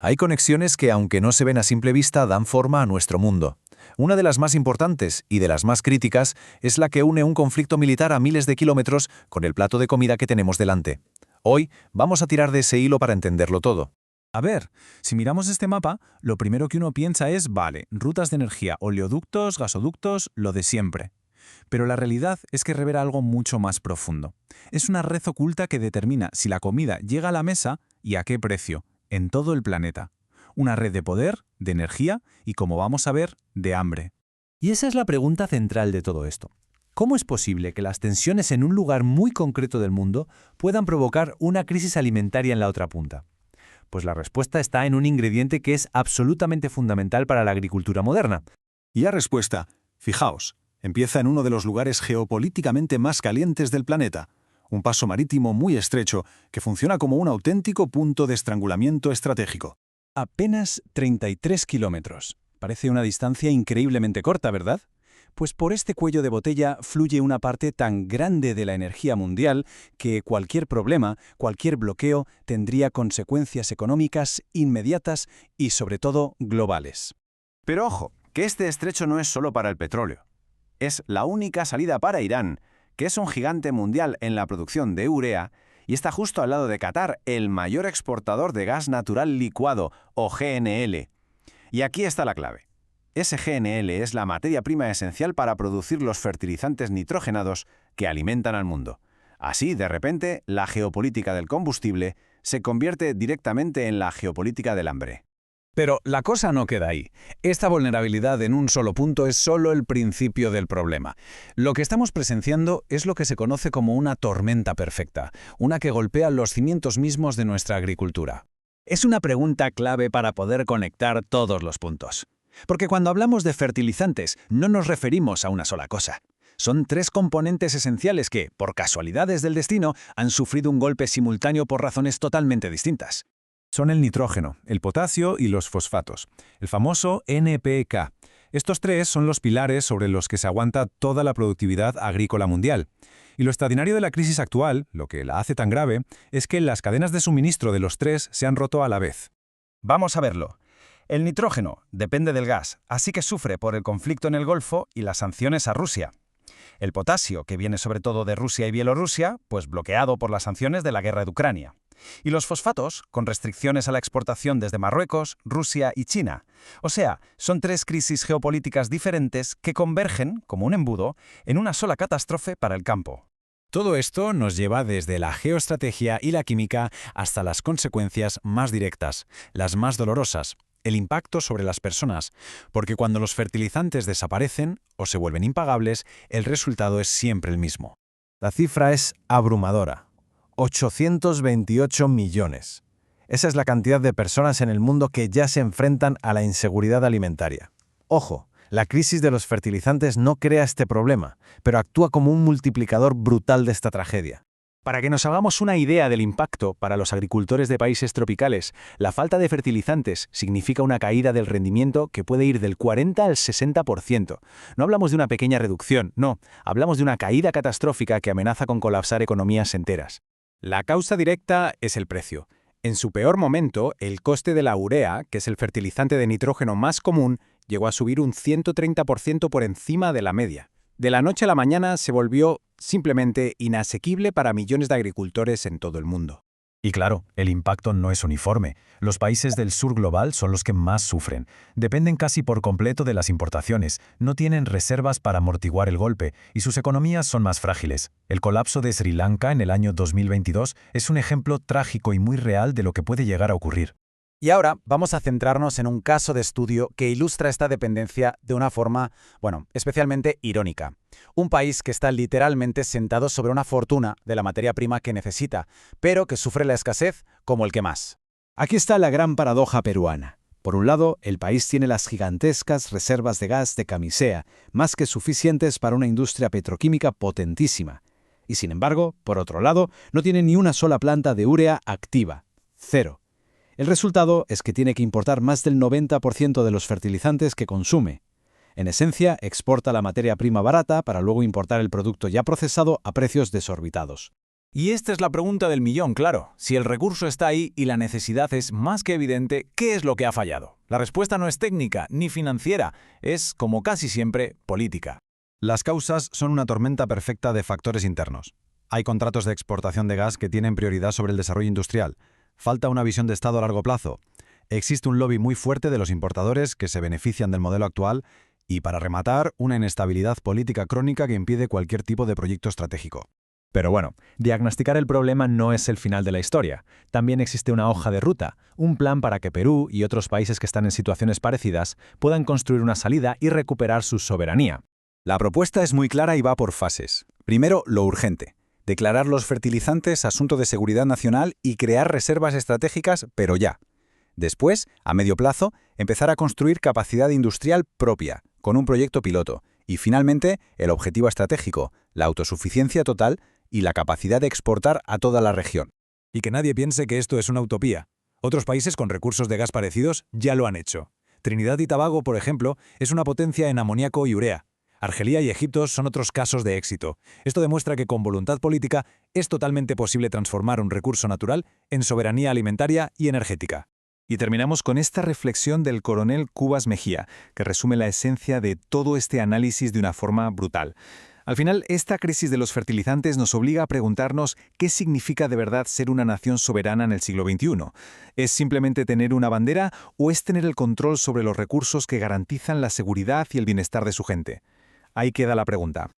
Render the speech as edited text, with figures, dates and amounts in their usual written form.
Hay conexiones que, aunque no se ven a simple vista, dan forma a nuestro mundo. Una de las más importantes y de las más críticas es la que une un conflicto militar a miles de kilómetros con el plato de comida que tenemos delante. Hoy vamos a tirar de ese hilo para entenderlo todo. A ver, si miramos este mapa, lo primero que uno piensa es, vale, rutas de energía, oleoductos, gasoductos, lo de siempre. Pero la realidad es que revela algo mucho más profundo. Es una red oculta que determina si la comida llega a la mesa y a qué precio, en todo el planeta. Una red de poder, de energía y, como vamos a ver, de hambre. Y esa es la pregunta central de todo esto. ¿Cómo es posible que las tensiones en un lugar muy concreto del mundo puedan provocar una crisis alimentaria en la otra punta? Pues la respuesta está en un ingrediente que es absolutamente fundamental para la agricultura moderna. Y la respuesta, fijaos, empieza en uno de los lugares geopolíticamente más calientes del planeta, un paso marítimo muy estrecho que funciona como un auténtico punto de estrangulamiento estratégico. Apenas 33 kilómetros. Parece una distancia increíblemente corta, ¿verdad? Pues por este cuello de botella fluye una parte tan grande de la energía mundial que cualquier problema, cualquier bloqueo tendría consecuencias económicas inmediatas y sobre todo globales. Pero ojo, que este estrecho no es solo para el petróleo. Es la única salida para Irán, que es un gigante mundial en la producción de urea y está justo al lado de Qatar, el mayor exportador de gas natural licuado, o GNL. Y aquí está la clave. Ese GNL es la materia prima esencial para producir los fertilizantes nitrogenados que alimentan al mundo. Así, de repente, la geopolítica del combustible se convierte directamente en la geopolítica del hambre. Pero la cosa no queda ahí. Esta vulnerabilidad en un solo punto es solo el principio del problema. Lo que estamos presenciando es lo que se conoce como una tormenta perfecta, una que golpea los cimientos mismos de nuestra agricultura. Es una pregunta clave para poder conectar todos los puntos. Porque cuando hablamos de fertilizantes, no nos referimos a una sola cosa. Son tres componentes esenciales que, por casualidades del destino, han sufrido un golpe simultáneo por razones totalmente distintas. Son el nitrógeno, el potasio y los fosfatos, el famoso NPK. Estos tres son los pilares sobre los que se aguanta toda la productividad agrícola mundial. Y lo extraordinario de la crisis actual, lo que la hace tan grave, es que las cadenas de suministro de los tres se han roto a la vez. Vamos a verlo. El nitrógeno depende del gas, así que sufre por el conflicto en el Golfo y las sanciones a Rusia. El potasio, que viene sobre todo de Rusia y Bielorrusia, pues bloqueado por las sanciones de la guerra de Ucrania. Y los fosfatos, con restricciones a la exportación desde Marruecos, Rusia y China. O sea, son tres crisis geopolíticas diferentes que convergen, como un embudo, en una sola catástrofe para el campo. Todo esto nos lleva desde la geoestrategia y la química hasta las consecuencias más directas, las más dolorosas, el impacto sobre las personas, porque cuando los fertilizantes desaparecen o se vuelven impagables, el resultado es siempre el mismo. La cifra es abrumadora. 828 millones. Esa es la cantidad de personas en el mundo que ya se enfrentan a la inseguridad alimentaria. Ojo, la crisis de los fertilizantes no crea este problema, pero actúa como un multiplicador brutal de esta tragedia. Para que nos hagamos una idea del impacto para los agricultores de países tropicales, la falta de fertilizantes significa una caída del rendimiento que puede ir del 40 al 60%. No hablamos de una pequeña reducción, no, hablamos de una caída catastrófica que amenaza con colapsar economías enteras. La causa directa es el precio. En su peor momento, el coste de la urea, que es el fertilizante de nitrógeno más común, llegó a subir un 130% por encima de la media. De la noche a la mañana se volvió simplemente inasequible para millones de agricultores en todo el mundo. Y claro, el impacto no es uniforme. Los países del sur global son los que más sufren. Dependen casi por completo de las importaciones, no tienen reservas para amortiguar el golpe y sus economías son más frágiles. El colapso de Sri Lanka en el año 2022 es un ejemplo trágico y muy real de lo que puede llegar a ocurrir. Y ahora vamos a centrarnos en un caso de estudio que ilustra esta dependencia de una forma, especialmente irónica. Un país que está literalmente sentado sobre una fortuna de la materia prima que necesita, pero que sufre la escasez como el que más. Aquí está la gran paradoja peruana. Por un lado, el país tiene las gigantescas reservas de gas de camisea, más que suficientes para una industria petroquímica potentísima. Y sin embargo, por otro lado, no tiene ni una sola planta de urea activa. Cero. El resultado es que tiene que importar más del 90% de los fertilizantes que consume. En esencia, exporta la materia prima barata para luego importar el producto ya procesado a precios desorbitados. Y esta es la pregunta del millón, claro. Si el recurso está ahí y la necesidad es más que evidente, ¿qué es lo que ha fallado? La respuesta no es técnica ni financiera, es, como casi siempre, política. Las causas son una tormenta perfecta de factores internos. Hay contratos de exportación de gas que tienen prioridad sobre el desarrollo industrial. Falta una visión de Estado a largo plazo. Existe un lobby muy fuerte de los importadores que se benefician del modelo actual y, para rematar, una inestabilidad política crónica que impide cualquier tipo de proyecto estratégico. Pero bueno, diagnosticar el problema no es el final de la historia. También existe una hoja de ruta, un plan para que Perú y otros países que están en situaciones parecidas puedan construir una salida y recuperar su soberanía. La propuesta es muy clara y va por fases. Primero, lo urgente. Declarar los fertilizantes asunto de seguridad nacional y crear reservas estratégicas, pero ya. Después, a medio plazo, empezar a construir capacidad industrial propia, con un proyecto piloto. Y finalmente, el objetivo estratégico, la autosuficiencia total y la capacidad de exportar a toda la región. Y que nadie piense que esto es una utopía. Otros países con recursos de gas parecidos ya lo han hecho. Trinidad y Tobago, por ejemplo, es una potencia en amoníaco y urea. Argelia y Egipto son otros casos de éxito. Esto demuestra que con voluntad política es totalmente posible transformar un recurso natural en soberanía alimentaria y energética. Y terminamos con esta reflexión del coronel Cubas Mejía, que resume la esencia de todo este análisis de una forma brutal. Al final, esta crisis de los fertilizantes nos obliga a preguntarnos qué significa de verdad ser una nación soberana en el siglo XXI. ¿Es simplemente tener una bandera o es tener el control sobre los recursos que garantizan la seguridad y el bienestar de su gente? Ahí queda la pregunta.